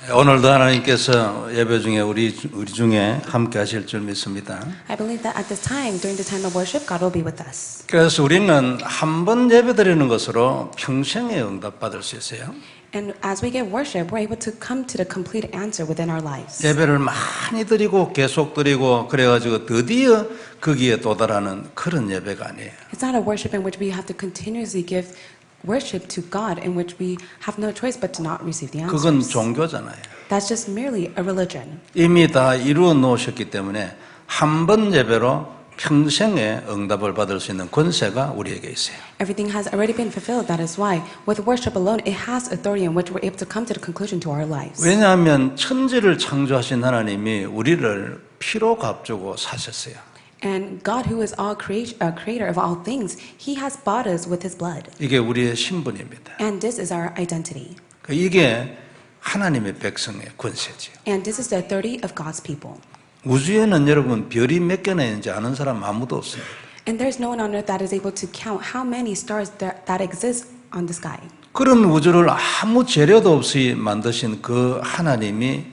오늘도 하나님께서 예배 중에 우리 중에 함께 하실 줄 믿습니다. I believe that at this time, during the time of worship, God will be with us. 그래서 우리는 한 번 예배 드리는 것으로 평생에 응답받을 수 있어요. And as we get worship, we're able to come to the complete answer within our lives. 예배를 많이 드리고 계속 드리고 그래가지고 드디어 거기에 도달하는 그런 예배가 아니에요. It's not a worship in which we have to continuously give worship to God, in which we have no choice but to not receive the 그건 answers. 종교잖아요. That's just merely a religion. 이미 다 이루어 놓으셨기 때문에 한 번 예배로 평생에 응답을 받을 수 있는 권세가 우리에게 있어요. Everything has already been fulfilled. That is why, with worship alone, it has authority in which we're able to come to the conclusion to our lives. 왜냐하면 천지를 창조하신 하나님이 우리를 피로 값주고 사셨어요. And God, who is all creator of all things, He has bought us with His blood. 이게 우리의 신분입니다. And this is our identity. 이게 하나님의 백성의 권세지요. And this is the authority of God's people. 우주에는 여러분 별이 몇 개나 있는지 아는 사람 아무도 없습니다. And there's no one on earth that is able to count how many stars that exist on the sky. 그런 우주를 아무 재료도 없이 만드신 그 하나님이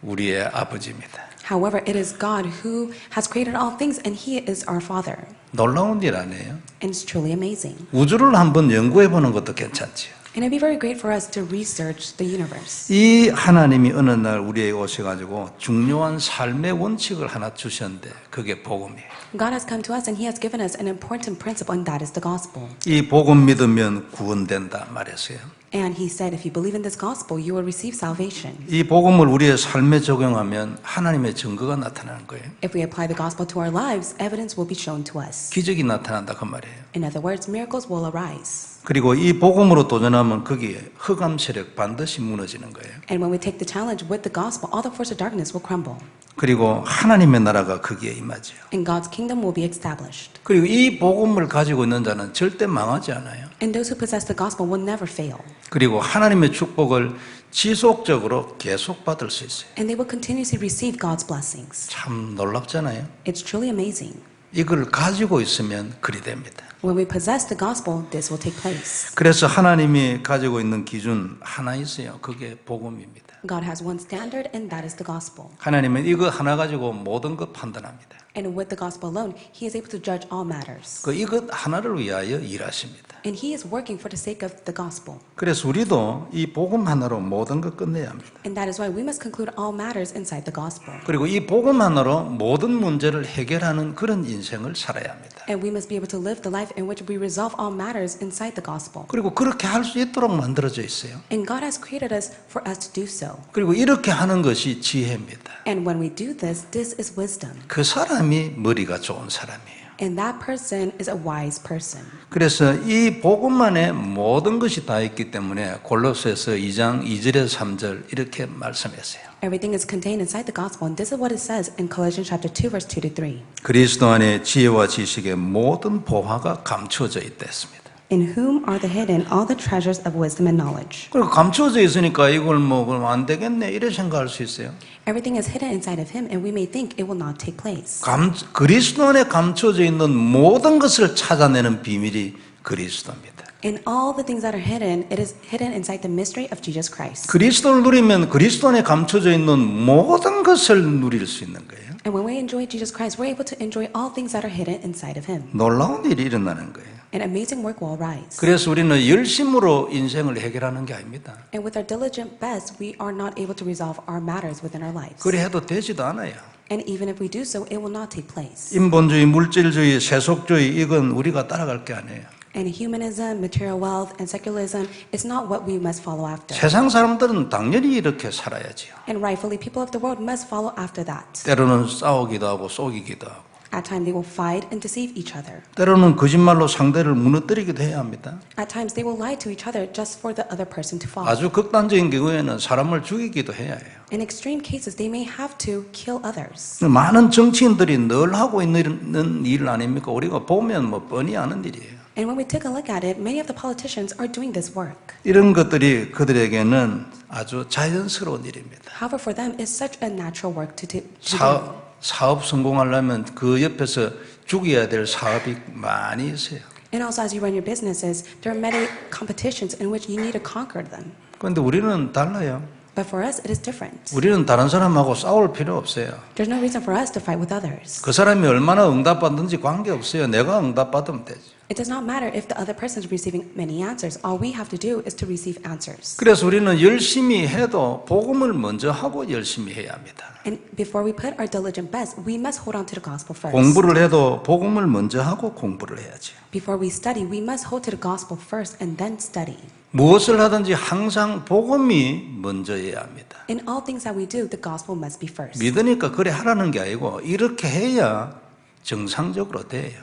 우리의 아버지입니다. However, it is God who has created all things, and He is our Father. 놀라운 일 아니에요? And it's truly amazing. 우주를 한번 연구해 보는 것도 괜찮지요. And it'd be very great for us to research the universe. 이 하나님이 어느 날 우리에게 오셔가지고 중요한 삶의 원칙을 하나 주셨는데 그게 복음이에요. God has come to us, and He has given us an important principle, and that is the gospel. 이 복음 믿으면 구원된다 말했어요. And He said, if you believe in this gospel, you will receive salvation. 이 복음을 우리의 삶에 적용하면 하나님의 증거가 나타나는 거예요. If we apply the gospel to our lives, evidence will be shown to us. 기적이 나타난다 그 말이에요. In other words, miracles will arise. 그리고 이 복음으로 도전하면 거기에 흑암 세력 반드시 무너지는 거예요. And when we take the challenge with the gospel, all the force of darkness will crumble. 그리고 하나님의 나라가 거기에 임하죠. And God's kingdom will be established. 그리고 이 복음을 가지고 있는 자는 절대 망하지 않아요. And those who possess the gospel will never fail. 그리고 하나님의 축복을 지속적으로 계속 받을 수 있어요. And they will continuously receive God's blessings. 참 놀랍잖아요. It's truly amazing. 이걸 가지고 있으면 그리 됩니다. When we possess the gospel, this will take place. 그래서 하나님이 가지고 있는 기준 하나 있어요. 그게 복음입니다. God has one standard, and that is the gospel. 하나님은 이거 하나 가지고 모든 것 판단합니다. And with the gospel alone, He is able to judge all matters. 그 이것 하나를 위하여 일하십니다. And He is working for the sake of the gospel. 그래서 우리도 이 복음 하나로 모든 것 끝내야 합니다. And that is why we must conclude all matters inside the gospel. 그리고 이 복음 하나로 모든 문제를 해결하는 그런 인생을 살아야 합니다. And we must be able to live the life in which we resolve all matters inside the gospel. 그리고 그렇게 할 수 있도록 만들어져 있어요. And God has created us for us to do so. 그리고 이렇게 하는 것이 지혜입니다. And when we do this, this is wisdom. 그 사람이 머리가 좋은 사람이에요. And that person is a wise person. 그래서 이 복음 안에 모든 것이 다 있기 때문에 골로새서 2장 2절에서 3절 이렇게 말씀했어요. Everything is contained inside the gospel, and this is what it says in Colossians chapter 2, verse 2 to 3. 그리스도 안에 지혜와 지식의 모든 보화가 감추어져 있다 했습니다. In whom are the hidden all the treasures of wisdom and knowledge. 그리고 감추어져 있으니까 이걸 뭐 그럼 안 되겠네 이래 생각할 수 있어요. Everything is hidden inside of Him, and we may think it will not take place. 그리스도 안에 감추어져 있는 모든 것을 찾아내는 비밀이 그리스도입니다. In all the things that are hidden, it is hidden inside the mystery of Jesus Christ. 그리스도를 누리면 그리스도 안에 감춰져 있는 모든 것을 누릴 수 있는 거예요. And when we enjoy Jesus Christ, we're able to enjoy all things that are hidden inside of Him. 놀라운 일이 일어나는 거예요. An amazing work will arise. 그래서 우리는 열심으로 인생을 해결하는 게 아닙니다. And with our diligent best, we are not able to resolve our matters within our lives. 그래 해도 되지도 않아요. And even if we do so, it will not take place. 인본주의, 물질주의, 세속주의 이건 우리가 따라갈 게 아니에요. And humanism, material wealth, and secularism is not what we must follow after. 세상 사람들은 당연히 이렇게 살아야지요. And rightfully, people of the world must follow after that. 때로는 싸우기도 하고 속이기도 하고 At times, they will fight and deceive each other. 때로는 거짓말로 상대를 무너뜨리기도 해야 합니다. At times, they will lie to each other just for the other person to fall. 아주 극단적인 경우에는 사람을 죽이기도 해야 해요. In extreme cases, they may have to kill others. 많은 정치인들이 늘 하고 있는 일 아닙니까? 우리가 보면 뭐 뻔히 아는 일이에요. And when we take a look at it, many of the politicians are doing this work. 이런 것들이 그들에게는 아주 자연스러운 일입니다. However, for them, it's such a natural work to do. 사업 성공하려면 그 옆에서 죽여야 될 사업이 많이 있어요. And also, as you run your businesses, there are many competitions in which you need to conquer them. 그런데 우리는 달라요. But for us, it is different. 우리는 다른 사람하고 싸울 필요 없어요. There's no reason for us to fight with others. 그 사람이 얼마나 응답받든지 관계없어요. 내가 응답받으면 되죠. It does not matter if the other person is receiving many answers. All we have to do is to receive answers. 그래서 우리는 열심히 해도 복음을 먼저 하고 열심히 해야 합니다. And before we put our diligent best, we must hold on to the gospel first. 공부를 해도 복음을 먼저 하고 공부를 해야지. Before we study, we must hold to the gospel first and then study. 무엇을 하든지 항상 복음이 먼저여야 합니다. In all things that we do, the gospel must be first. 믿으니까 그래 하라는 게 아니고 이렇게 해야 정상적으로 돼요.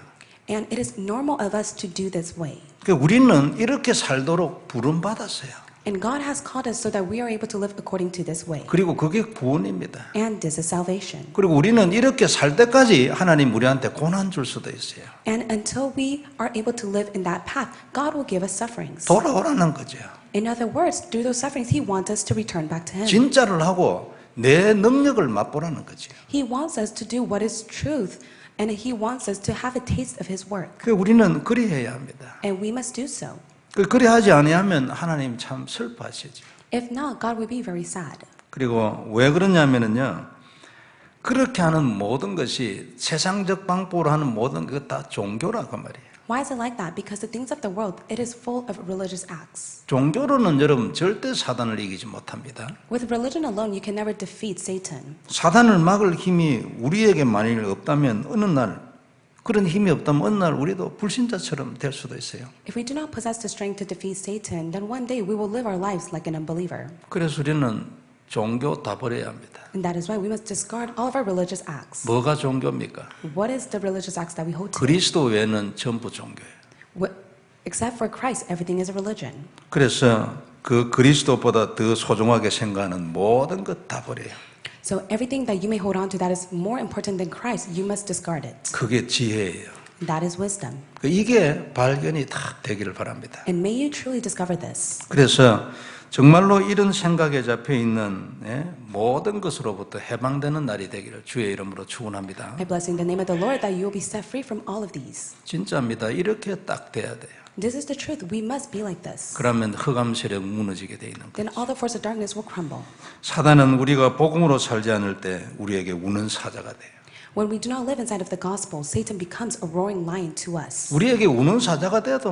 And it is normal of us to do this way. 그러니까 우리는 이렇게 살도록 부름받았어요. And God has called us so that we are able to live according to this way. 그리고 그게 구원입니다. And this is salvation. 그리고 우리는 이렇게 살 때까지 하나님 우리한테 고난 줄 수도 있어요. And until we are able to live in that path, God will give us sufferings. 돌아오라는 거죠. In other words, through those sufferings, He wants us to return back to Him. 진짜를 하고 내 능력을 맛보라는 거죠. He wants us to do what is truth, and He wants us to have a taste of His work. 그 우리는 그리해야 합니다. And we must do so. 그리 하지 아니하면 하나님 참 슬퍼하시죠. If not, God will be very sad. 그리고 왜 그러냐면은요, 그렇게 하는 모든 것이 세상적 방법으로 하는 모든 것 다 종교라 그 말이에요. Why is it like that? Because the things of the world, it is full of religious acts. 종교로는 여러분 절대 사단을 이기지 못합니다. With religion alone, you can never defeat Satan. 사단을 막을 힘이 우리에게 만일 없다면 어느 날 그런 힘이 없다면 어느 날 우리도 불신자처럼 될 수도 있어요. If we do not possess the strength to defeat Satan, then one day we will live our lives like an unbeliever. 그래서 우리는 종교 다 버려야 합니다. And that is why we must discard all of our religious acts. 뭐가 종교입니까? What is the religious acts that we hold to? 그리스도 외에는 전부 종교예요. Except for Christ, everything is a religion. 그래서 그 그리스도보다 더 소중하게 생각하는 모든 것 다 버려요. So everything that you may hold on to that is more important than Christ, you must discard it. 그게 지혜예요. That is wisdom. 이게 발견이 다 되기를 바랍니다. And may you truly discover this. 그래서 정말로 이런 생각에 잡혀 있는 모든 것으로부터 해방되는 날이 되기를 주의 이름으로 축원합니다. I bless in the name of the Lord that you will be set free from all of these. 진짜입니다. 이렇게 딱 돼야 돼요. This is the truth. We must be like this. 그러면 흑암 세력 무너지게 돼 있는 거예요. Then all the force of darkness will crumble. 사단은 우리가 복음으로 살지 않을 때 우리에게 우는 사자가 돼요. When we do not live inside of the gospel, Satan becomes a roaring lion to us. 우리에게 우는 사자가 돼도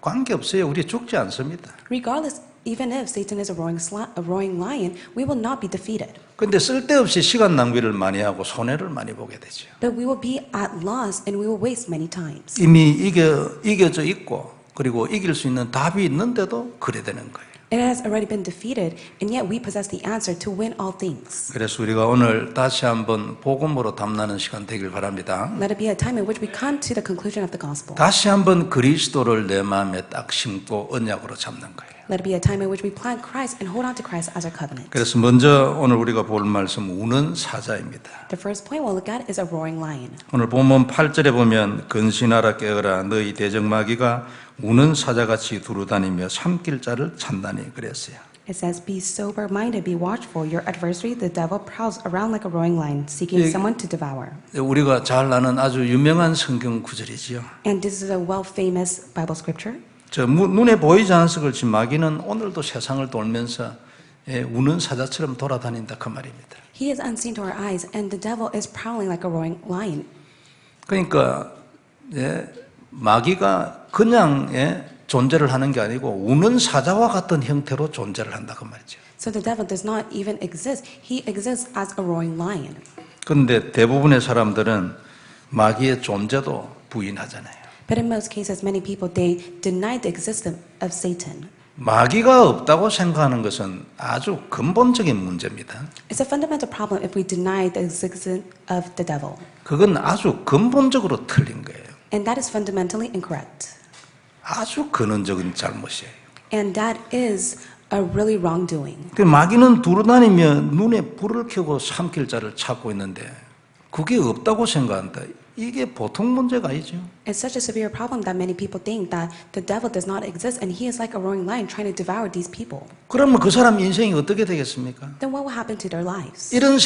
관계없어요. 우리 죽지 않습니다. Regardless, even if Satan is a roaring lion, we will not be defeated. 근데 쓸데없이 시간 낭비를 많이 하고 손해를 많이 보게 되죠. But we will be at loss and we will waste many times. 이미 이겨져 있고 그리고 이길 수 있는 답이 있는데도 그래 되는 거예요. It has already been defeated, and yet we possess the answer to win all things. 그래서 우리가 오늘 다시 한번 복음으로 담나는 시간 되길 바랍니다. Let it be a time in which we come to the conclusion of the gospel. 다시 한번 그리스도를 내 마음에 딱 심고 언약으로 잡는 거예요. Let it be a time in which we plant Christ and hold on to Christ as our covenant. 그래서 먼저 오늘 우리가 볼 말씀 우는 사자입니다. The first point we'll look at is a roaring lion. 오늘 본문 8절에 보면 근신하라 깨어라 너희 대적마귀가 우는 사자같이 두루다니며 삼킬 자를 찾나니 그랬어요. It says, "Be sober-minded, be watchful. Your adversary, the devil, prowls around like a roaring lion, seeking someone to devour." 우리가 잘 아는 아주 유명한 성경 구절이지요. And this is a well-famous Bible scripture. 저 눈에 보이지 않아서 그렇지 마귀는 오늘도 세상을 돌면서 우는 사자처럼 돌아다닌다 그 말입니다. He is unseen to our eyes, and the devil is prowling like a roaring lion. 그러니까 마귀가 그냥 존재를 하는 게 아니고 우는 사자와 같은 형태로 존재를 한다 그 말이죠. So the devil does not even exist. He exists as a roaring lion. 그런데 대부분의 사람들은 마귀의 존재도 부인하잖아요. But in most cases, many people, they deny the existence of Satan. 마귀가 없다고 생각하는 것은 아주 근본적인 문제입니다. It's a fundamental problem if we deny the existence of the devil. 그건 아주 근본적으로 틀린 거예요. And that is fundamentally incorrect. 아주 근원적인 잘못이에요. And that is a really wrongdoing. 그 마귀는 두루다니며 눈에 불을 켜고 삼킬 자를 찾고 있는데 그게 없다고 생각한다. 이게 보통 문제가 아니죠. It's such a severe problem that many people think that the devil does not exist and he is like a roaring lion trying to devour these people. 그러면 그 사람 인생이 어떻게 되겠습니까? Then what will happen to their lives? 이런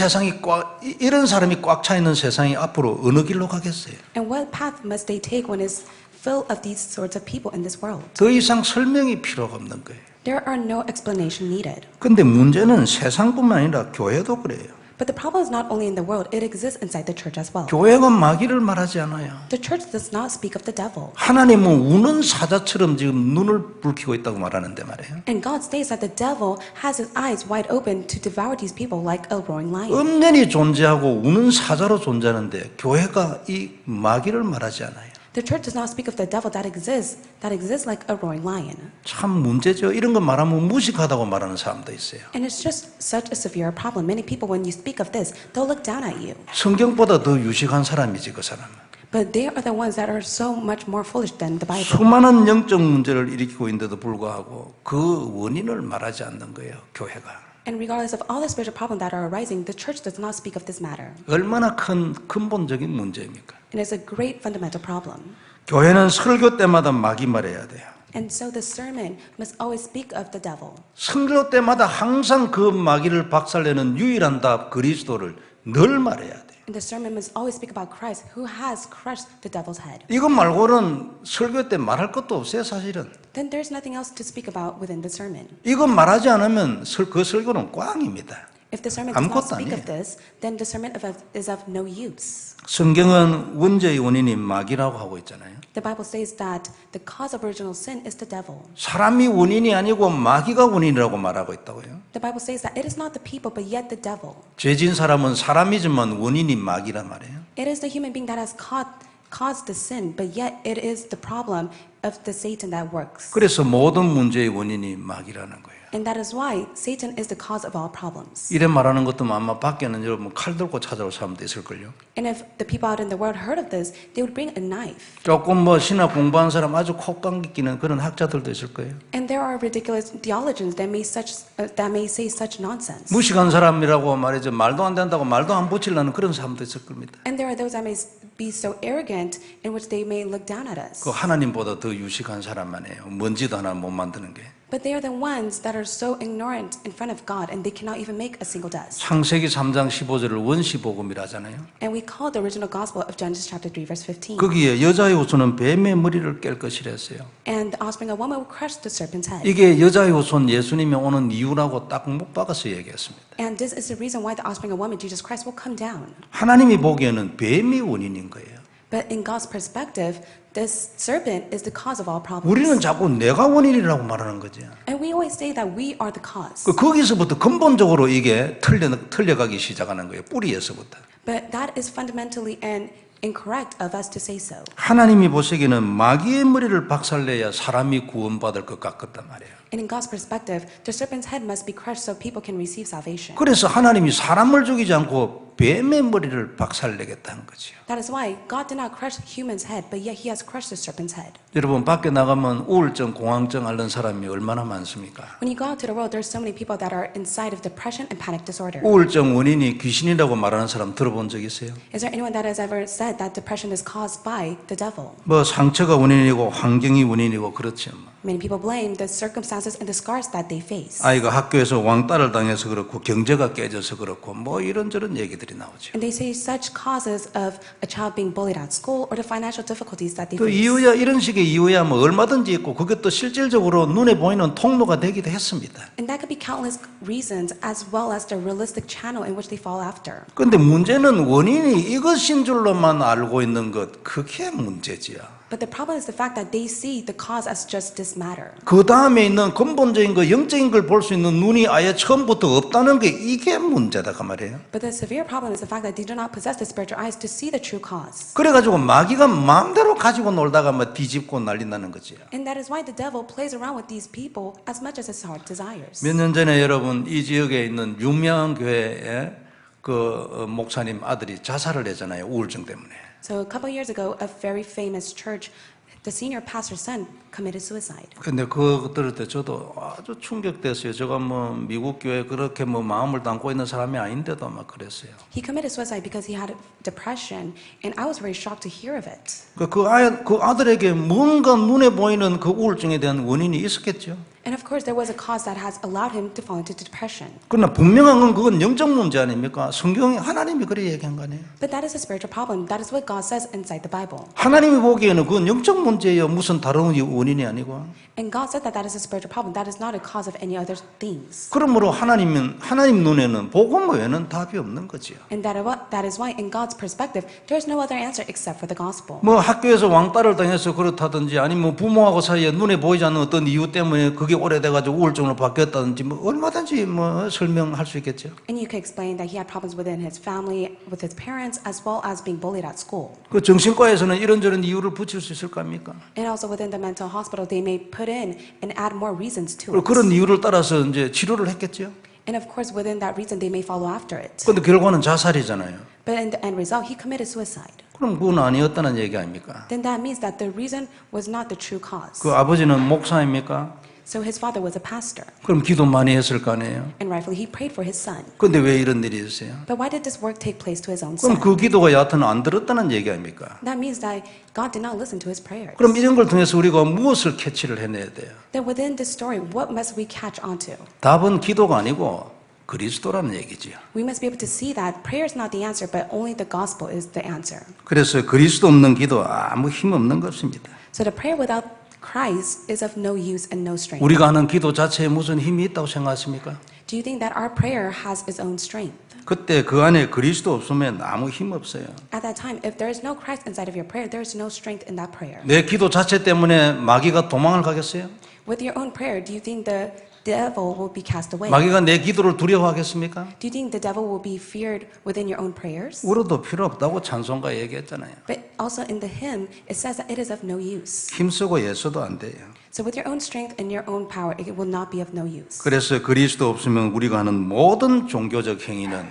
사람이 꽉 차 있는 세상이 앞으로 어느 길로 가겠어요? And what path must they take when it's full of these sorts of people in this world? 더 이상 설명이 필요가 없는 거예요. There are no explanation needed. 근데 문제는 세상뿐만 아니라 교회도 그래요. But the problem is not only in the world, it exists inside the church as well. 교회가 마귀를 말하지 않아요. The church does not speak of the devil. 하나님은 우는 사자처럼 지금 눈을 붉히고 있다고 말하는데 말이에요. And God states that the devil has his eyes wide open to devour these people like a roaring lion. 엄연히 존재하고 우는 사자로 존재하는데 교회가 이 마귀를 말하지 않아요. The church does not speak of the devil that exists like a roaring lion. 참 문제죠. 이런 거 말하면 무식하다고 말하는 사람도 있어요. And it's just such a severe problem. Many people, when you speak of this, they'll look down at you. 성경보다 더 유식한 사람이지 그 사람은. But they are the ones that are so much more foolish than the Bible. 수많은 영적 문제를 일으키고 있는데도 불구하고 그 원인을 말하지 않는 거예요. 교회가. And regardless of all the spiritual problems that are arising, the church does not speak of this matter. 얼마나 큰 근본적인 문제입니까? It is a great fundamental problem. 교회는 설교 때마다 마귀 말해야 돼요. And so the sermon must always speak of the devil. 설교 때마다 항상 그 마귀를 박살내는 유일한 답 그리스도를 늘 말해야 돼요. And the sermon must always speak about Christ who has crushed the devil's head. 이것 말고는 설교 때 말할 것도 없어요, 사실은. Then there's nothing else to speak about within the sermon. 이것 말하지 않으면 그 설교는 꽝입니다. If the sermon does not 아무것도 speak 아니에요. of this, then the sermon is of no use. 성경은 원죄의 원인이 마귀라고 하고 있잖아요. The Bible says that the cause of original sin is the devil. 사람이 원인이 아니고 마귀가 원인이라고 말하고 있다고요. The Bible says that it is not the people, but yet the devil. 죄진 사람은 사람이지만 원인이 마귀란 말이에요. It is the human being that has caused the sin, but yet it is the problem of the Satan that works. 그래서 모든 문제의 원인이 마귀라는 거예요. And that is why Satan is the cause of all problems. 이래 말하는 것도 아마 밖에는 여러분 칼 들고 찾아올 사람도 있을걸요. And if the people out in the world heard of this, they would bring a knife. 조금 신학 공부한 사람 아주 콧방귀 끼는 그런 학자들도 있을 거예요. And there are ridiculous theologians that may say such nonsense. 무식한 사람이라고 말이죠. 말도 안 된다고 말도 안 붙이려는 그런 사람도 있을 겁니다. And there are those that may be so arrogant in which they may look down at us. 그 하나님보다 더 유식한 사람만이에요. 먼지도 하나 못 만드는 게. But they are the ones that are so ignorant in front of God and they cannot even make a single dust. 창세기 3장 15절을 원시복음이라 하잖아요. And we call the original gospel of Genesis chapter 3 verse 15. 거기에 여자의 후손은 뱀의 머리를 깰 것이라 했어요. And the offspring of woman will crush the serpent's head. 이게 여자의 후손 예수님이 오는 이유라고 딱 못 박아서 얘기했습니다. And this is the reason why the offspring of woman, Jesus Christ, will come down. 하나님이 보기에는 뱀이 원인인 거예요. But in God's perspective, this serpent is the cause of all problems. 우리는 자꾸 내가 원인이라고 말하는 거죠. And we always say that we are the cause. 거기서부터 근본적으로 이게 틀려가기 시작하는 거예요. 뿌리에서부터. But that is fundamentally and incorrect of us to say so. 하나님이 보시기에는 마귀의 머리를 박살내야 사람이 구원받을 것 같단 말이에요. And in God's perspective, the serpent's head must be crushed so people can receive salvation. 그래서 하나님이 사람을 죽이지 않고 뱀의 머리를 박살내겠다는 거죠. That is why God did not crush human's head, but yet He has crushed the serpent's head. 여러분 밖에 나가면 우울증, 공황증 앓는 사람이 얼마나 많습니까? When you go out to the world, there's so many people that are inside of depression and panic disorder. 우울증 원인이 귀신이라고 말하는 사람 들어본 적 있어요? Is there anyone that has ever said that depression is caused by the devil? 상처가 원인이고 환경이 원인이고 그렇죠. Many people blame the circumstances and the scars that they face. 아이가 학교에서 왕따를 당해서 그렇고 경제가 깨져서 그렇고 이런저런 얘기들이 나오죠. And they say such causes of a child being bullied at school or the financial difficulties that they 그 face. 이유야 이런 식의 이유야 얼마든지 있고 그것도 실질적으로 눈에 보이는 통로가 되기도 했습니다. And that could be countless reasons as well as the realistic channel in which they fall after. 그런데 문제는 원인이 이것인 줄로만 알고 있는 것 그게 문제지요. But the problem is the fact that they see the cause as just this matter. 그 다음에 있는 근본적인 거 영적인 걸 볼 수 있는 눈이 아예 처음부터 없다는 게 이게 문제다 그 말이에요. But the severe problem is the fact that they do not possess the spiritual eyes to see the true cause. 그래가지고 마귀가 마음대로 가지고 놀다가 뒤집고 난린다는 거지요. And that is why the devil plays around with these people as much as his heart desires. 몇 년 전에 여러분 이 지역에 있는 유명한 교회에 그 목사님 아들이 자살을 했잖아요. 우울증 때문에. So a couple years ago, a very famous church, the senior pastor's son committed suicide. 근데 그거 들을 때 저도 아주 충격됐어요. 제가 미국 교회 그렇게 마음을 담고 있는 사람이 아닌데도 막 그랬어요. He committed suicide because he had depression, and I was very shocked to hear of it. 그 아들에게 뭔가 눈에 보이는 그 우울증에 대한 원인이 있었겠죠. And of course, there was a cause that has allowed him to fall into depression. 그러나 분명한 건 그건 영적 문제 아닙니까? 성경이 하나님이 그래 얘기한 거 아니에요? But that is a spiritual problem. That is what God says inside the Bible. 하나님이 보기에는 그건 영적 문제예요. 무슨 다른 원인이 아니고. And God said that that is a spiritual problem. That is not a cause of any other things. 그러므로 하나님 눈에는 복음 외에는 답이 없는 거지요. And that is why, in God's perspective, there is no other answer except for the gospel. 뭐 학교에서 왕따를 당해서 그렇다든지 아니면 부모하고 사이에 눈에 보이지 않는 어떤 이유 때문에 그게 오래돼가지고 우울증으로 바뀌었다든지 뭐 얼마든지 뭐 설명할 수 있겠죠. And you could explain that he had problems within his family, with his parents, as well as being bullied at school. 그 정신과에서는 이런저런 이유를 붙일 수 있을 거 아닙니까? And also within the mental hospital, they may put in and add more reasons to 그리고 it. 그런 이유를 따라서 이제 치료를 했겠죠. And of course, within that reason, they may follow after it. 근데 결과는 자살이잖아요. But in the end result, he committed suicide. 그럼 그건 아니었다는 얘기 아닙니까? Then that means that the reason was not the true cause. 그 아버지는 목사입니까? So his father was a pastor, 그럼 기도 많이 했을 거 아니에요? and rightfully he prayed for his son. 근데 왜 이런 일이 있어요? But why did this work take place to his own 그럼 son? 그 기도가 여하튼 안 들었다는 얘기 아닙니까? That means that God did not listen to his prayers. 그럼 이런 걸 통해서 우리가 무엇을 캐치를 해내야 돼요? Then within this story, what must we catch onto? 답은 기도가 아니고 그리스도라는 얘기지요. We must be able to see that prayer is not the answer, but only the gospel is the answer. 그래서 그리스도 없는 기도 아무 힘 없는 것입니다. So the prayer without Christ is of no use and no strength. 우리가 하는 기도 자체에 무슨 힘이 있다고 생각하십니까? Do you think that our prayer has its own strength? 그때 그 안에 그리스도 없으면 아무 힘 없어요. At that time, if there is no Christ inside of your prayer, there is no strength in that prayer. 내 기도 자체 때문에 마귀가 도망을 가겠어요? With your own prayer, do you think the devil will be cast away? 마귀가 내 기도를 두려워하겠습니까? Do you think the devil will be feared within your own prayers? 울어도 필요 없다고 찬송가 얘기했잖아요. But also in the hymn, it says that it is of no use. 힘쓰고 애써도 안 돼요. So with your own strength and your own power, it will not be of no use. 그래서 그리스도 없으면 우리가 하는 모든 종교적 행위는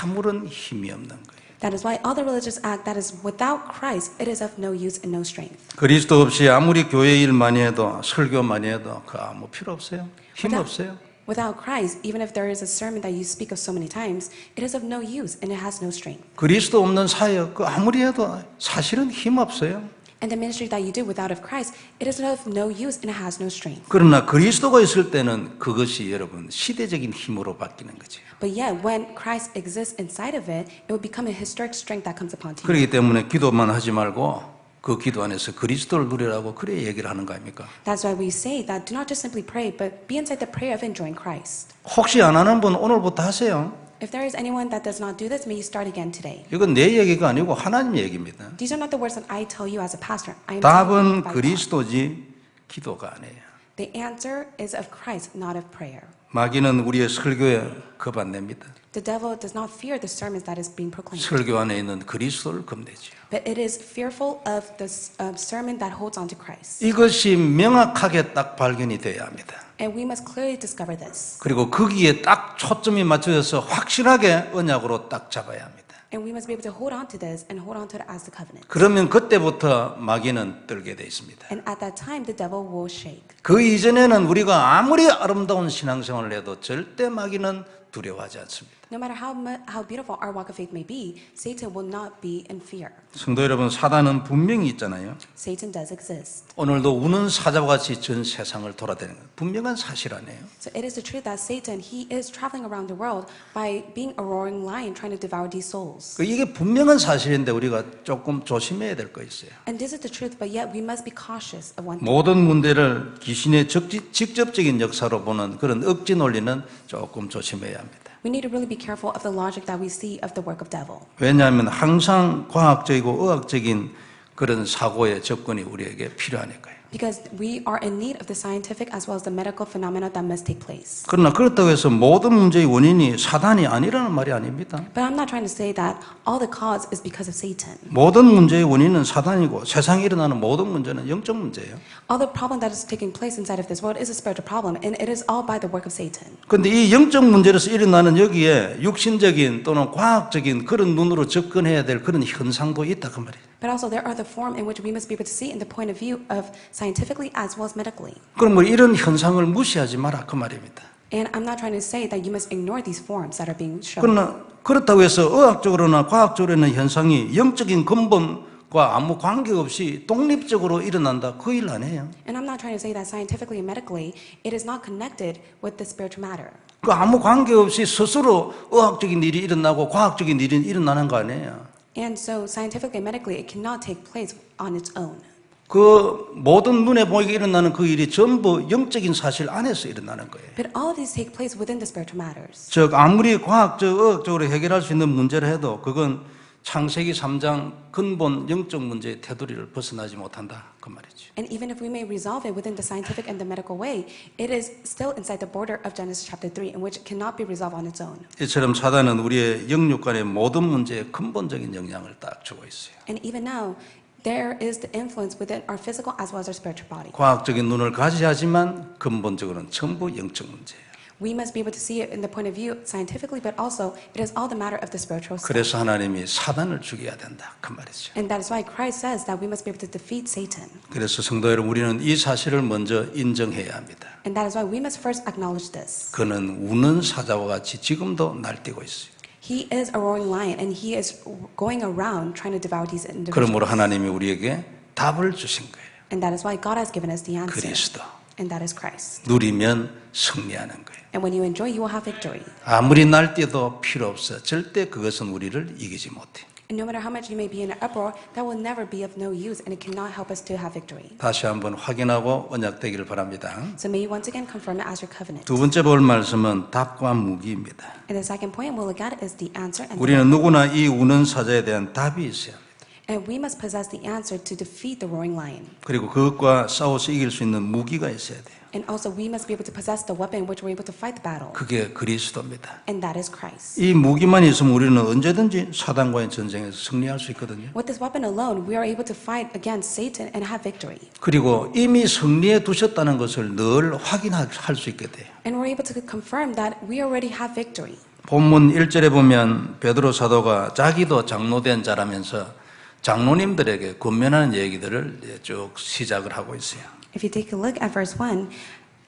아무런 힘이 없는 거예요. That is why all the religious act that is without Christ, it is of no use and no strength. 그리스도 없이 아무리 교회 일 많이 해도 설교 많이 해도 그 아무 필요 없어요. 힘 없어요. Without Christ, even if there is a sermon that you speak of so many times, it is of no use and it has no strength. 그리스도 없는 사역 그 아무리 해도 사실은 힘 없어요. And the ministry that you do without of Christ, it is of no use and it has no strength. 그러나 그리스도가 있을 때는 그것이 여러분 시대적인 힘으로 바뀌는 거죠. But yet, when Christ exists inside of it, it will become a historic strength that comes upon you. 그렇기 때문에 기도만 하지 말고 그 기도 안에서 그리스도를 누리라고 그래 얘기를 하는 거 아닙니까? That's why we say that do not just simply pray, but be inside the prayer of enjoying Christ. 혹시 안 하는 분 오늘부터 하세요. If there is anyone that does not do this, may you start again today. 이건 내 얘기가 아니고 하나님 얘기입니다. These are not the words that I tell you as a pastor. I am 답은 telling you by God. 그리스도지 기도가 아니에요. The answer is of Christ, not of prayer. 마귀는 우리의 설교에 겁 안 냅니다. The devil does not fear the sermons that is being proclaimed, 설교 안에 있는 그리스도를 겁내지요. but it is fearful of the sermon that holds on to Christ. 이것이 명확하게 딱 발견이 돼야 합니다. And we must clearly discover this. 그리고 거기에 딱 초점이 맞춰져서 확실하게 언약으로 딱 잡아야 합니다. And we must be able to hold on to this and hold on to it as the covenant. 그러면 그때부터 마귀는 떨게 돼 있습니다. And at that time, the devil will shake. 그 이전에는 우리가 아무리 아름다운 신앙생활을 해도 절대 마귀는 두려워하지 않습니다. No matter how beautiful our walk of faith may be, Satan will not be in fear. 성도 여러분, 사단은 분명히 있잖아요. Satan does exist. 오늘도 우는 사자와 같이 전 세상을 돌아다니는 건 분명한 사실 아니에요. So it is the truth that Satan, he is traveling around the world by being a roaring lion trying to devour these souls. 이게 분명한 사실인데 우리가 조금 조심해야 될 거 있어요. And this is the truth, but yet we must be cautious of one thing. 모든 문제를 귀신의 직접적인 역사로 보는 그런 억지 논리는 조금 조심해야 합니다. We need to really be careful of the logic that we see of the work of devil. 왜냐하면 항상 과학적이고 의학적인 그런 사고의 접근이 우리에게 필요하니까요. Because we are in need of the scientific as well as the medical phenomena that must take place. 그러나 그렇다고 해서 모든 문제의 원인이 사단이 아니라는 말이 아닙니다. But I'm not trying to say that all the cause is because of Satan. 모든 문제의 원인은 사단이고 세상에 일어나는 모든 문제는 영적 문제예요. All the problem that is taking place inside of this world is a spiritual problem, and it is all by the work of Satan. 그런데 이 영적 문제로서 일어나는 여기에 육신적인 또는 과학적인 그런 눈으로 접근해야 될 그런 현상도 있다 그 말이에요. But also there are the form in which we must be able to see in the point of view of scientifically as well as medically. 그럼 뭐 이런 현상을 무시하지 마라 그 말입니다. And I'm not trying to say that you must ignore these forms that are being shown. 그러나 그렇다고 해서 의학적으로나 과학적으로 있는 현상이 영적인 근본 과 아무 관계없이 독립적으로 일어난다. 그 일 아니에요. And I'm not trying to say that scientifically and medically, it is not connected with the spiritual matter. 그 아무 관계없이 스스로 의학적인 일이 일어나고 과학적인 일이 일어나는 거 아니에요. And so scientifically and medically, it cannot take place on its own. 그 모든 눈에 보이게 일어나는 그 일이 전부 영적인 사실 안에서 일어나는 거예요. But all of these take place within the spiritual matters. 즉 아무리 과학적, 의학적으로 해결할 수 있는 문제를 해도 그건 창세기 3장 근본 영적 문제의 테두리를 벗어나지 못한다. 그 말이죠. And even if we may resolve it within the scientific and the medical way, it is still inside the border of Genesis chapter 3, in which it cannot be resolved on its own. 이처럼 사단은 우리의 영육간의 모든 문제에 근본적인 영향을 딱 주고 있어요. And even now, there is the influence within our physical as well as our spiritual body. 과학적인 눈을 가져야 하지만 근본적으로는 전부 영적 문제예요. We must be able to see it in the point of view scientifically, but also it is all the matter of the spiritual side. 그래서 하나님이 사단을 죽여야 된다. 그 말이죠. And that is why Christ says that we must be able to defeat Satan. 그래서 성도 여러분, 우리는 이 사실을 먼저 인정해야 합니다. And that is why we must first acknowledge this. 그는 우는 사자와 같이 지금도 날뛰고 있어요. He is a roaring lion, and he is going around trying to devour these individuals. 그러므로 하나님이 우리에게 답을 주신 거예요. And that is why God has given us the answer. 그리스도. And that is Christ. 누리면 승리하는 거예요. And when you enjoy, you will have victory. 아무리 날뛰어도 필요 없어. 절대 그것은 우리를 이기지 못해. And no matter how much you may be in an uproar, that will never be of no use, and it cannot help us to have victory. 다시 한번 확인하고 언약되기를 바랍니다. So may you once again confirm it as your covenant. 두 번째 볼 말씀은 답과 무기입니다. And the second point we'll look at is the answer and the 우리는 누구나 이 우는 사자에 대한 답이 있어야 합니다. And we must possess the answer to defeat the roaring lion. 그리고 그것과 싸워서 이길 수 있는 무기가 있어야 돼요. And also we must be able to possess the weapon which we're able to fight the battle. 그게 그리스도입니다. And that is Christ. 이 무기만 있으면 우리는 언제든지 사단과의 전쟁에서 승리할 수 있거든요. With this weapon alone, we are able to fight against Satan and have victory. 그리고 이미 승리해 두셨다는 것을 늘 확인할 수 있게 돼요. And we're able to confirm that we already have victory. 본문 1절에 보면 베드로 사도가 자기도 장로된 자라면서 장로님들에게 권면하는 얘기들을 쭉 시작을 하고 있어요. If you take a look at verse 1,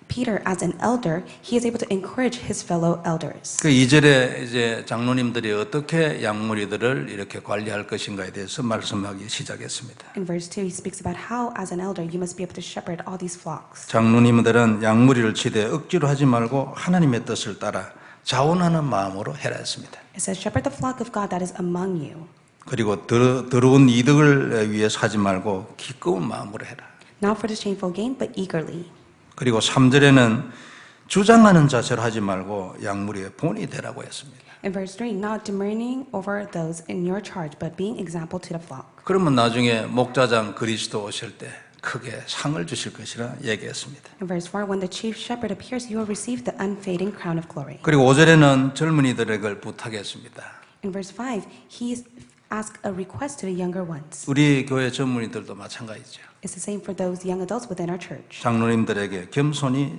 Peter, as an elder, he is able to encourage his fellow elders. 그 2절에 이제 장로님들이 어떻게 양무리들을 이렇게 관리할 것인가에 대해서 말씀하기 시작했습니다. In verse 2, he speaks about how, as an elder, you must be able to shepherd all these flocks. 장로님들은 양무리를 치되 억지로 하지 말고 하나님의 뜻을 따라 자원하는 마음으로 해라 했습니다. It says, shepherd the flock of God that is among you. 그리고 더러운 이득을 위해서 하지 말고 기꺼운 마음으로 해라. Not for the shameful gain, but eagerly. 그리고 3절에는 주장하는 자세로 하지 말고 양무리의 본이 되라고 했습니다. In verse 3, not demurring over those in your charge, but being example to the flock. 그러면 나중에 목자장 그리스도 오실 때 크게 상을 주실 것이라 얘기했습니다. In verse 4, when the chief shepherd appears, you will receive the unfading crown of glory. 그리고 5절에는 젊은이들에게 부탁했습니다. In verse 5, he asked a request to the younger ones. 우리 교회 젊은이들도 마찬가지죠. It's the same for those young adults within our church. 장로님들에게 겸손히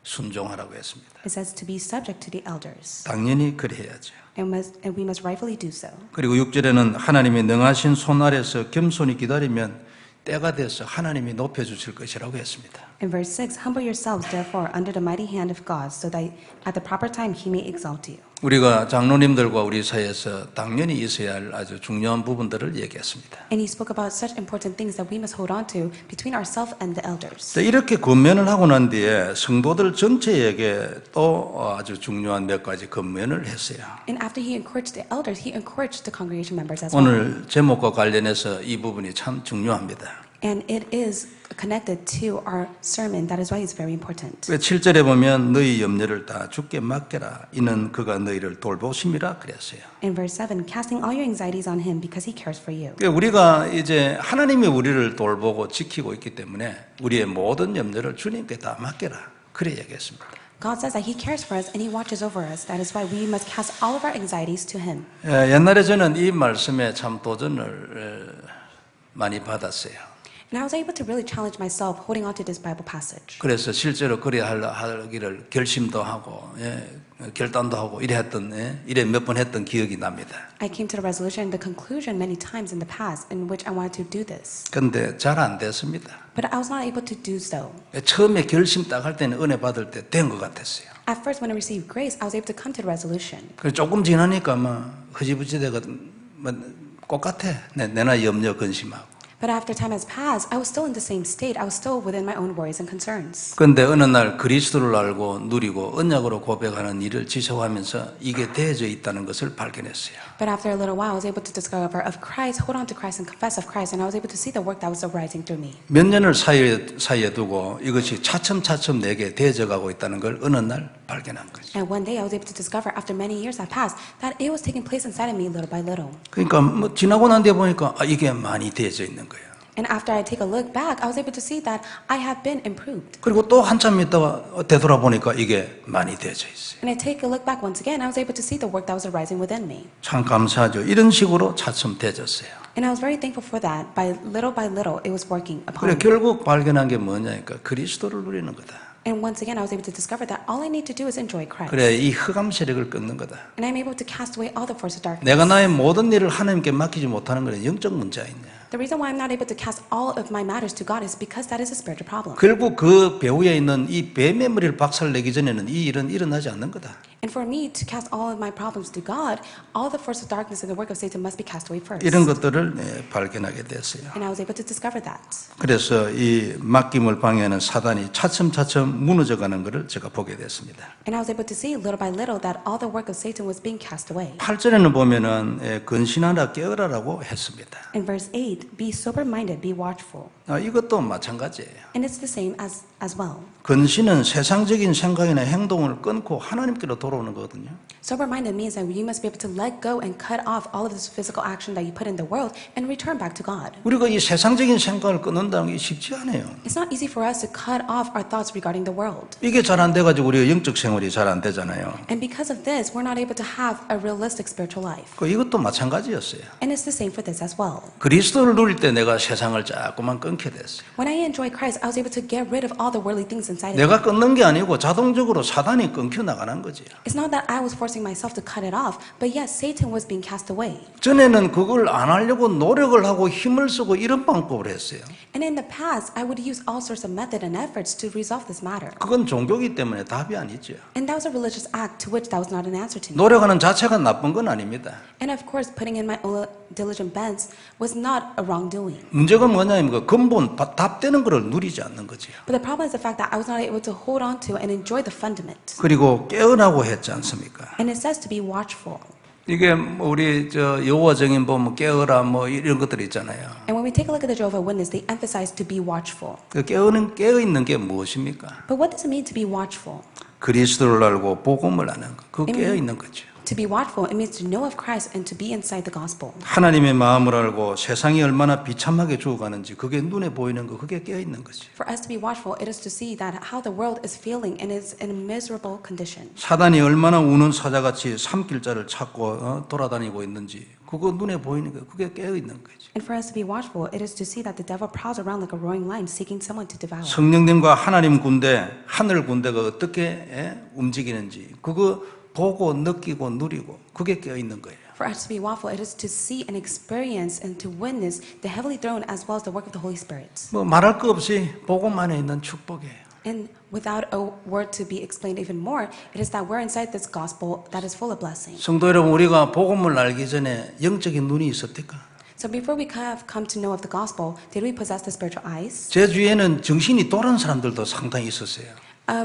순종하라고 했습니다. It says to be subject to the elders. 당연히 그래야죠. And we must rightfully do so. 그리고 6절에는 하나님의 능하신 손 아래서 겸손히 기다리면 때가 돼서 하나님이 높여주실 것이라고 했습니다. In verse 6, humble yourselves therefore under the mighty hand of God, so that at the proper time he may exalt you. 우리가 장로님들과 우리 사이에서 당연히 있어야 할 아주 중요한 부분들을 얘기했습니다. And he spoke about such important things that we must hold on to between ourselves and the elders. 이렇게 권면을 하고 난 뒤에 성도들 전체에게 또 아주 중요한 몇 가지 권면을 했어요. And after he encouraged the elders, he encouraged the congregation members as well. 오늘 제목과 관련해서 이 부분이 참 중요합니다. And it is connected to our sermon. That is why it's very important. 7절에 보면 너희 염려를 다 주께 맡겨라. 이는 그가 너희를 돌보심이라 그랬어요. In verse 7, casting all your anxieties on him because he cares for you. 우리가 이제 하나님이 우리를 돌보고 지키고 있기 때문에 우리의 모든 염려를 주님께 다 맡겨라. 그래 얘기했습니다. God says that he cares for us and he watches over us. That is why we must cast all of our anxieties to him. 옛날에 저는 이 말씀에 참 도전을 많이 받았어요. And I was able to really challenge myself holding on to this Bible passage. 그래서 실제로 그래야 하기를 결심도 하고 결단도 하고 이래 몇 번 했던 기억이 납니다. I came to the resolution and the conclusion many times in the past in which I wanted to do this. 근데 잘 안 됐습니다. But I was not able to do so. 처음에 결심 딱 할 때는 은혜 받을 때 된 것 같았어요. At first, when I received grace, I was able to come to the resolution. 그래서 조금 지나니까 막 흐지부지 되고 똑같아. 내나 염려 근심하고. But after time has passed, I was still in the same state. I was still within my own worries and concerns. 그런데 어느 날 그리스도를 알고 누리고 언약으로 고백하는 일을 지속하면서 이게 대해져 있다는 것을 발견했어요. But after a little while, I was able to discover of Christ, hold on to Christ, and confess of Christ, and I was able to see the work that was arising through me. 몇 년을 사이에 두고 이것이 차츰차츰 내게 대해져 가고 있다는 걸 어느 날 발견한 거죠. And one day, I was able to discover, after many years had passed, that it was taking place inside of me little by little. 그러니까 뭐 지나고 난 뒤에 보니까 이게 많이 대해져 있는 거예요. And after I take a look back, I was able to see that I have been improved. 그리고 또 한참 있다가 되돌아보니까 이게 많이 대해져 있어요. And I take a look back once again, I was able to see the work that was arising within me. 참 감사하죠. 이런 식으로 차츰 대해졌어요. And I was very thankful for that. By little, it was working upon 그래 me. 결국 발견한 게 뭐냐니까 그리스도를 누리는 거다. And once again, I was able to discover that all I need to do is enjoy Christ. 그래 이 흑암 세력을 끊는 거다. And I'm able to cast away all the force of darkness. 내가 나의 모든 일을 하나님께 맡기지 못하는 것은 영적 문제가 있냐. The reason why I'm not able to cast all of my matters to God is because that is a spiritual problem. 결국 그 배후에 있는 이 뱀의 머리를 박살내기 전에는 이 일은 일어나지 않는 거다. And for me to cast all of my problems to God, all the force of darkness and the work of Satan must be cast away first. 이런 것들을 발견하게 됐어요. And I was able to discover that. 그래서 이 맡김을 방해하는 사단이 차츰차츰 무너져가는 것을 제가 보게 됐습니다. And I was able to see little by little that all the work of Satan was being cast away. 8절에는 보면은 근신하라 깨어라라고 했습니다. In verse 8, be sober-minded, be watchful. 이것도 마찬가지예요. And it's the same as well. 근신은 세상적인 생각이나 행동을 끊고 하나님께로 돌아오는 거거든요. Sober-minded means that you must be able to let go and cut off all of this physical action that you put in the world and return back to God. 우리가 이 세상적인 생각을 끊는다는 게 쉽지 않아요. It's not easy for us to cut off our thoughts regarding the world. 이게 잘 안 돼가지고 우리가 영적 생활이 잘 안 되잖아요. And because of this, we're not able to have a realistic spiritual life. 이것도 마찬가지였어요. And it's the same for this as well. 그리스도를 누릴 때 내가 세상을 자꾸만 끊게 됐어요. When I enjoy Christ, I was able to get rid of all the worldly things inside of me. 내가 끊는 게 아니고 자동적으로 사단이 끊겨 나가는 거지. It's not that I was forcing myself to cut it off, but yes, Satan was being cast away. 전에는 그걸 안 하려고 노력을 하고 힘을 쓰고 이런 방법을 했어요. And in the past, I would use all sorts of method and efforts to resolve this matter. 그건 종교기 때문에 답이 아니죠. And that was a religious act to which that was not an answer to me. 노력하는 자체가 나쁜 건 아닙니다. And of course, putting in my diligent best was not a wrongdoing. 문제가 뭐냐면 근본 답되는 것을 누리지 않는 거죠. But the problem is the fact that I was not able to hold on to and enjoy the fundament. 그리고 깨어나고 했지 않습니까? And it says to be watchful. 이게 우리 여호와증인 보면 깨어라 뭐 이런 것들 있잖아요. And when we take a look at the Jehovah's Witness, they emphasize to be watchful. 그 깨어 있는 게 무엇입니까? But what does it mean to be watchful? 그리스도를 알고 복음을 아는 것. 그 깨어 있는 거죠. To be watchful, it means to know of Christ and to be inside the gospel. 하나님의 마음을 알고 세상이 얼마나 비참하게 죽어가는지 그게 눈에 보이는 거, 그게 깨어 있는 거지. For us to be watchful, it is to see that how the world is feeling and is in a miserable condition. 사단이 얼마나 우는 사자같이 삼킬자를 찾고 돌아다니고 있는지 그거 눈에 보이는 거, 그게 깨어 있는 거지. And for us to be watchful, it is to see that the devil prowls around like a roaring lion seeking someone to devour. 성령님과 하나님 군대, 하늘 군대가 어떻게 움직이는지 그거 보고 느끼고 누리고 그게 깨어 있는 거예요. For us to be watchful, it is to see and experience and to witness the heavenly throne as well as the work of the Holy Spirit. 뭐 말할 거 없이 복음 안에 있는 축복이에요. And without a word to be explained even more, it is that we're inside this gospel that is full of blessing. 성도 여러분, 우리가 복음을 알기 전에 영적인 눈이 있었을까? So before we have come to know of the gospel, did we possess the spiritual eyes? 제 주위에는 정신이 돌아온 사람들도 상당히 있었어요.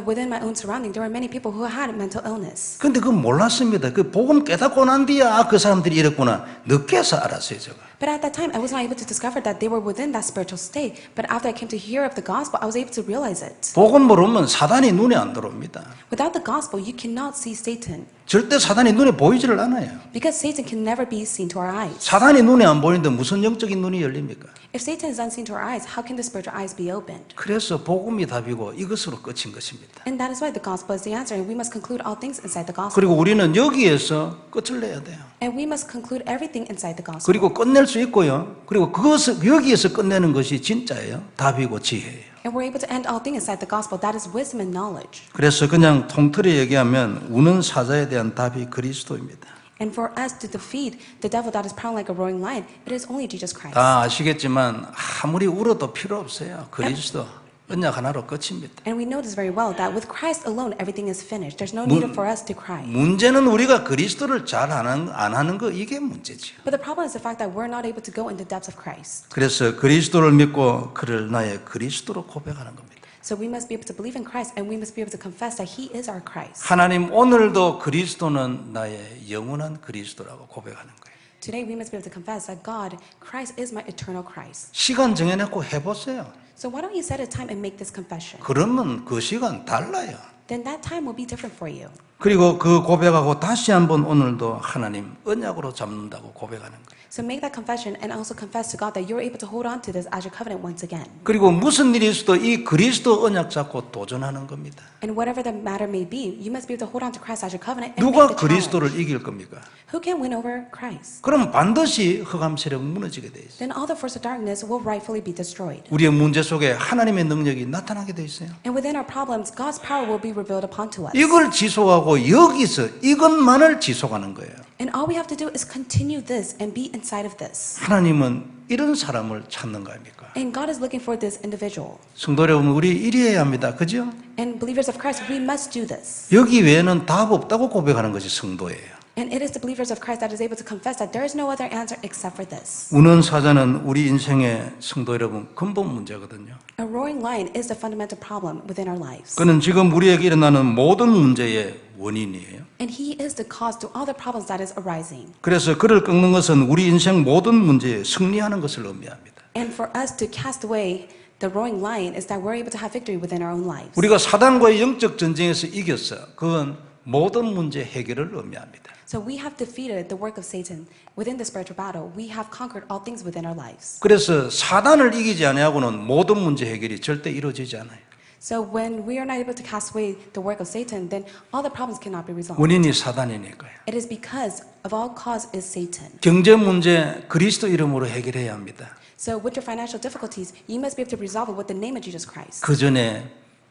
Within my own surrounding, there were many people who had mental illness. 근데 그건 몰랐습니다. 그 복음 깨닫고 난 뒤야 그 사람들이 이랬구나. 늦게서 알았어요, 제가. But at that time, I was not able to discover that they were within that spiritual state. But after I came to hear of the gospel, I was able to realize it. 복음 모르면 사단이 눈에 안 들어옵니다. Without the gospel, you cannot see Satan. 절대 사단이 눈에 보이지를 않아요. Because Satan can never be seen to our eyes. 사단이 눈에 안 보이는데 무슨 영적인 눈이 열립니까? If Satan is unseen to our eyes, how can the spiritual eyes be opened? 그래서 복음이 답이고 이것으로 끝인 것입니다. And that is why the gospel is the answer, and we must conclude all things inside the gospel. 그리고 우리는 여기에서 끝을 내야 돼요. And we must conclude everything inside the gospel. 그리고 끝낼 수 있고요. 그리고 그것을 여기에서 끝내는 것이 진짜예요. 답이고 지혜예요. And we're able to end all things inside the gospel. That is wisdom and knowledge. 그래서 그냥 통틀어 얘기하면 우는 사자에 대한 답이 그리스도입니다. And for us to defeat the devil that is prowling like a roaring lion, it is only Jesus Christ. 다 아시겠지만 아무리 울어도 필요 없어요. 그리스도. 언약 하나로 끝입니다. And we know this very well, that with Christ alone, everything is finished. There's no need for us to cry. 문제는 우리가 그리스도를 잘 안 하는 거 이게 문제죠. But the problem is the fact that we're not able to go in the depths of Christ. 그래서 그리스도를 믿고 그를 나의 그리스도로 고백하는 겁니다. So we must be able to believe in Christ, and we must be able to confess that He is our Christ. 하나님 오늘도 그리스도는 나의 영원한 그리스도라고 고백하는 거예요. Today we must be able to confess that God, Christ is my eternal Christ. 시간 정해놓고 해보세요. So why don't you set a time and make this confession? 그러면 그 시간 달라요. Then that time will be different for you. 그리고 그 고백하고 다시 한번 오늘도 하나님 언약으로 잡는다고 고백하는 거예요. So make that confession and also confess to God that you're able to hold on to this as your covenant once again. 그리고 무슨 일이 있어도 이 그리스도 언약 잡고 도전하는 겁니다. And whatever the matter may be, you must be able to hold on to Christ as your covenant and 누가 make the challenge. 그리스도를 이길 겁니까? Who can win over Christ? 그럼 반드시 흑암 세력 무너지게 돼 있어요. Then all the force of darkness will rightfully be destroyed. 우리의 문제 속에 하나님의 능력이 나타나게 돼 있어요. And within our problems, God's power will be revealed upon to us. 이걸 지속하고 여기서 이것만을 지속하는 거예요. And all we have to do is continue this and be inside of this. 하나님은 이런 사람을 찾는 거 아닙니까? And God is looking for this individual. 성도 여러분, 우리 이래야 합니다. 그죠? And believers of Christ, we must do this. 여기 외에는 답 없다고 고백하는 것이 성도예요. And it is the believers of Christ that is able to confess that there is no other answer except for this. 우는 사자는 우리 인생의 성도 여러분 근본 문제거든요. A roaring lion is the fundamental problem within our lives. 그는 지금 우리에게 일어나는 모든 문제의 원인이에요. And he is the cause to all the problems that is arising. 그래서 그를 꺾는 것은 우리 인생 모든 문제에 승리하는 것을 의미합니다. And for us to cast away the roaring lion is that we're able to have victory within our own lives. 우리가 사단과의 영적 전쟁에서 이겼어. 그건 모든 문제 해결을 의미합니다. So we have defeated the work of Satan within the spiritual battle. We have conquered all things within our lives. 그래서 사단을 이기지 아니하고는 모든 문제 해결이 절대 이루어지지 않아요. So when we are not able to cast away the work of Satan, then all the problems cannot be resolved. 원인이 사단이니까요. It is because of all cause is Satan. 경제 문제 그리스도 이름으로 해결해야 합니다. So with your financial difficulties, you must be able to resolve it with the name of Jesus Christ. 그 전에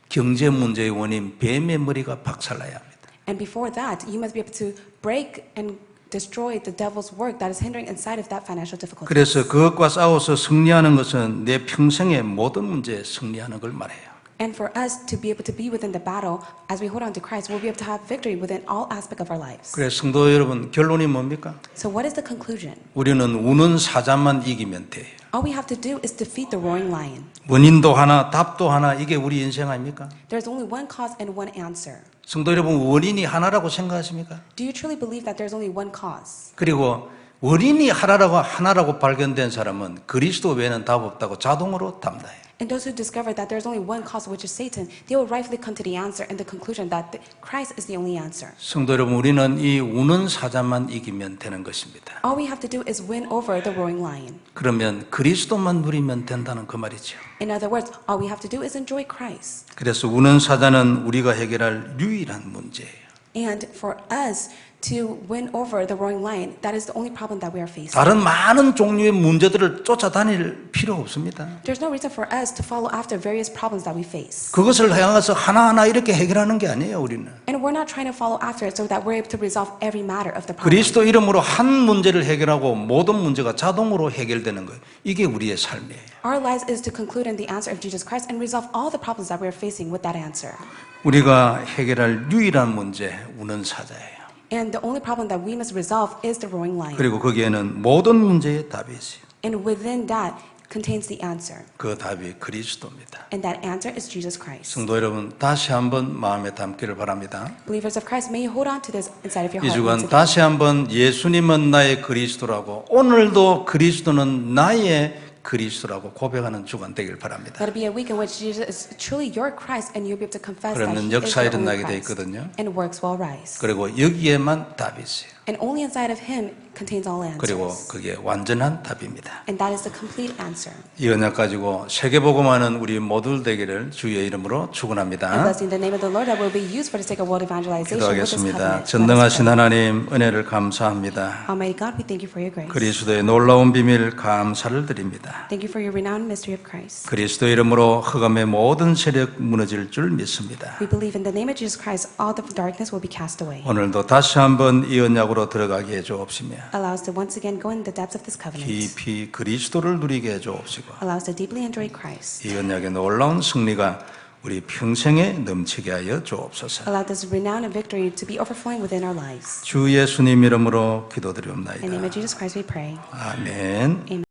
경제 문제의 원인 뱀의 머리가 박살나야 합니다. And before that, you must be able to break and destroy the devil's work that is hindering inside of that financial difficulty. 그래서 그것과 싸워서 승리하는 것은 내 평생의 모든 문제에 승리하는 걸 말해요. And for us to be able to be within the battle, as we hold on to Christ, we'll be able to have victory within all aspects of our lives. 그래서 성도 여러분 결론이 뭡니까? So what is the conclusion? 우리는 우는 사자만 이기면 돼요. All we have to do is defeat the roaring lion. 원인도 하나, 답도 하나, 이게 우리 인생 아닙니까? There's only one cause and one answer. 성도 여러분 원인이 하나라고 생각하십니까? Do you truly believe that there's only one cause? 그리고 원인이 하나라고 발견된 사람은 그리스도 외에는 답 없다고 자동으로 답나요. And those who discover that there's only one cause, which is Satan, they will rightfully come to the answer and the conclusion that Christ is the only answer. 성도 여러분, 우리는 이 우는 사자만 이기면 되는 것입니다. All we have to do is win over the roaring lion. 그러면 그리스도만 누리면 된다는 그 말이죠. In other words, all we have to do is enjoy Christ. 그래서 우는 사자는 우리가 해결할 유일한 문제예요. And for us to win over the roaring lion, that is the only problem that we are facing. 다른 많은 종류의 문제들을 쫓아다닐 필요 없습니다. There's no reason for us to follow after various problems that we face. 그것을 향해서 하나하나 이렇게 해결하는 게 아니에요, 우리는. And we're not trying to follow after it so that we're able to resolve every matter of the problem. 그리스도 이름으로 한 문제를 해결하고 모든 문제가 자동으로 해결되는 거예요. 이게 우리의 삶이에요. Our lives is to conclude in the answer of Jesus Christ and resolve all the problems that we are facing with that answer. 우리가 해결할 유일한 문제, 우는 사자예요. And the only problem that we must resolve is the roaring lion. 그리고 거기에는 모든 문제의 답이 있어요. And within that contains the answer. 그 답이 그리스도입니다. And that answer is Jesus Christ. 성도 여러분, 다시 한번 마음에 담기를 바랍니다. Believers of Christ, may you hold on to this inside of your 이 heart. 주간 once again. 다시 한번 예수님은 나의 그리스도라고, 오늘도 그리스도는 나의 그리스도라고 고백하는 주간 되길 바랍니다. Let it be a week in which Jesus is truly your Christ and you'll be able to confess that 그러면 He is 역사 your only 일어나게 돼 Christ. 있거든요. And works will rise. 그리고 여기에만 답이 있어요. And only inside of Him contains all 그리고 answers. 그게 완전한 답입니다. And that is the complete answer. 이 언약 가지고 세계복음하는 우리 모두 되기를 주의 이름으로 And 축원합니다. blessed in the name of the Lord that will be used for the sake of world evangelization with this 기도하겠습니다. covenant. Let us 전능하신 pray. 하나님 은혜를 감사합니다. Almighty God, we thank you for your grace. 그리스도의 놀라운 비밀 감사를 드립니다. Thank you for your renowned mystery of Christ. 그리스도 이름으로 흑암의 모든 세력 무너질 줄 믿습니다. We believe in the name of Jesus Christ, all the darkness will be cast away. 오늘도 다시 한번 이 언약으로 언약으로 들어가게 해 주옵시며 Allow us to once again go in the depths of this covenant. 깊이 그리스도를 누리게 해 주옵시고 Allow us to deeply enjoy Christ. 이 언약의 놀라운 승리가 우리 평생에 넘치게 하여 주옵소서. Allow this renown and victory to be overflowing within our lives. 주 예수님 이름으로 In the name 기도드리옵나이다. of Jesus Christ we pray. 아멘. Amen.